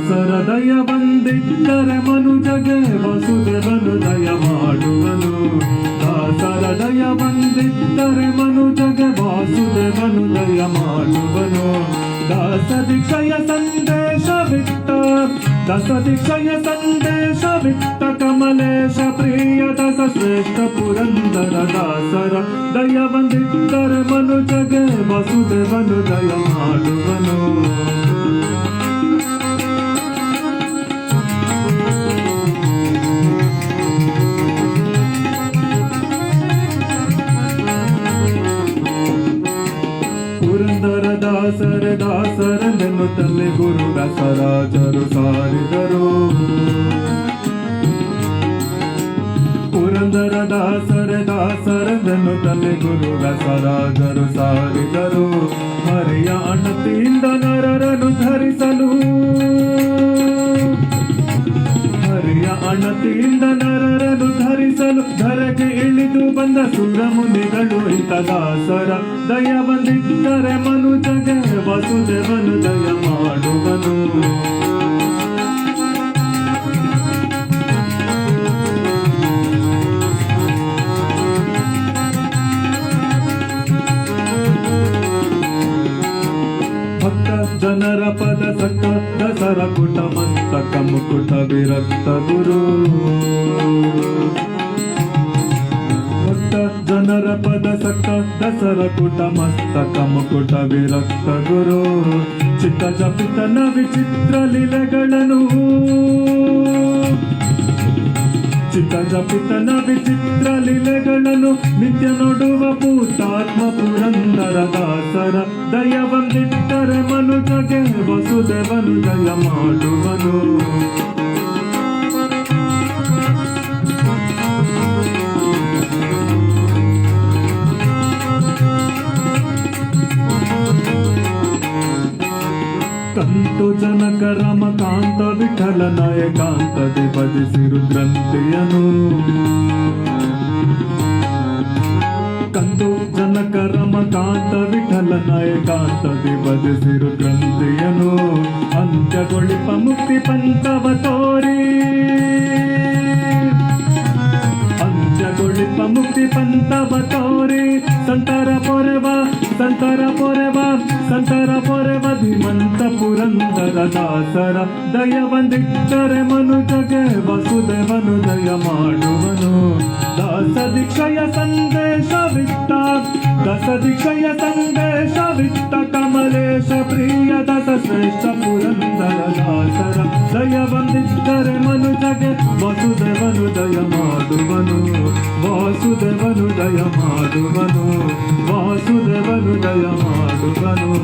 ದಾಸರ ದಯ ಬಂದಿದ್ದರೆ ಮನುಜಗೆ ವಸುದೇವನು ದಯ ಮಾಡುವನು. ದಾಸರ ದಯ ಬಂದಿದ್ದರೆ ಮನುಜಗೆ ವಾಸುದೇವನು ದಯ ಮಾಡುವನು. ದಾಸ ದೀಕ್ಷೆಯ ಸಂದೇಶವಿತ್ತ ದಸ ದೀಕ್ಷೆಯ ಸಂದೇಶವಿತ್ತ ಕಮಲೇಶ ಪ್ರಿಯ ದಸ ಶ್ರೇಷ್ಠ ಪುರಂದರ ದಾಸರ ದಯ ಬಂದಿದ್ದರೆ ಮನುಜಗೆ ವಸುದೇವನು ದಯ ಮಾಡುವನು. ಪುರಂದರ ದಾಸರ ದಾಸರನೆನ್ನುತ್ತಲೇ ಗುರು ವ್ಯಾಸರಾಜರು ಸಾರಿದರು. ಪುರಂದರ ದಾಸರ ದಾಸರನೆನ್ನುತ್ತಲೇ ಗುರು ವ್ಯಾಸರಾಜರು ಸಾರಿದರು. ಹರಿಯ ಅಣತಿಯಿಂದ ನರರನ್ನು ಧರಿಸಲು ಹರಿಯ ಅಣತಿಯಿಂದ ನರರನ್ನು ಧರಿಸಲು ಧರೆಗೆ ಇಳಿದು ಬಂದ ಸುರಮುನಿಗಳು ಹಿತದಾಸರ ದಯ ಬಂದಿದ್ದರೆ ಮನುಜಗೆ ವಸುದೇವನು ದಯ ಮಾಡುವನು. ಭಕ್ತ ಜನರ ಪದ ಸಕ ದಸರ ಕುಟ ಮಸ್ತಕ ಮುಕುಟ ವಿರಕ್ತ ಗುರು. ಭಕ್ತ ಜನರ ಪದ ಸಕ ದಸರ ಕುಟ ಮಸ್ತಕ ಮುಕುಟ ವಿರಕ್ತ ಗುರು. ಚಿತ್ತ ಜಪಿತನ ವಿಚಿತ್ರ ಲೀಲೆಗಳನ್ನು ಚಿತ್ತ ಜಪಿತನ ವಿಚಿತ್ರ ಲೀಲೆಗಳನ್ನು ನಿತ್ಯ ನೋಡುವ ಭೂತಾತ್ಮ ಪುರಂದರ ದಾಸರ ದಯ ಬಂದಿದ್ದರೆ ಮನುಜಗೆ ವಸುದೇವನು ದಯ ಮಾಡುವನು. ಕಂತು ಜನಕ ರಮಕಾಂತ ವಿಠಲನ ಏಕಾಂತದಿ ಭಜಿಸಿರು ಗ್ರಂಥಿಯನು. ಕಂತು ಜನಕ ರಮಕಾಂತ ವಿಠಲನ ಏಕಾಂತದಿ ಭಜಿಸಿರು ಗ್ರಂಥಿಯನು. ಅಂತ್ಯಗೊಳಿಪ ಮುಕ್ತಿ ಪಂಥವ ತೋರಿ ಅಂತ್ಯಗೊಳಿಪ ಮುಕ್ತಿ ಪಂಥವ ತೋರಿ ಸಂತರ ಪೊರೆವ ಸಂತರ ಪೊರೆವ ಸಂತರ ಪೊರೆವ ಧೀಮಂತ ಪುರಂದರ ದಾಸರ ದಯ ಬಂದಿದ್ದರೆ ಮನುಜಗೆ ವಸುದೇವನು ದಯ ಮಾಡುವನು. ದಾಸ ದೀಕ್ಷೆಯ ಸಂದೇಶವಿತ್ತ ದಸ ದೀಕ್ಷೆಯ ಸಂದೇಶವಿತ್ತ ಕಮಲೇಶ ಪ್ರಿಯ ದಸ ಶ್ರೇಷ್ಠ ಪುರಂದರ ದಾಸರ ದಯ ಬಂದಿದ್ದರೆ ಮನುಜಗೆ ವಸುದೇವನು ದಯ ಮಾಡುವನು. ವಾಸುದೇವನು ದಯ ಮಾಡುವನು. ವಾಸುದೇವನು ದಯ ಮಾಡುವನು.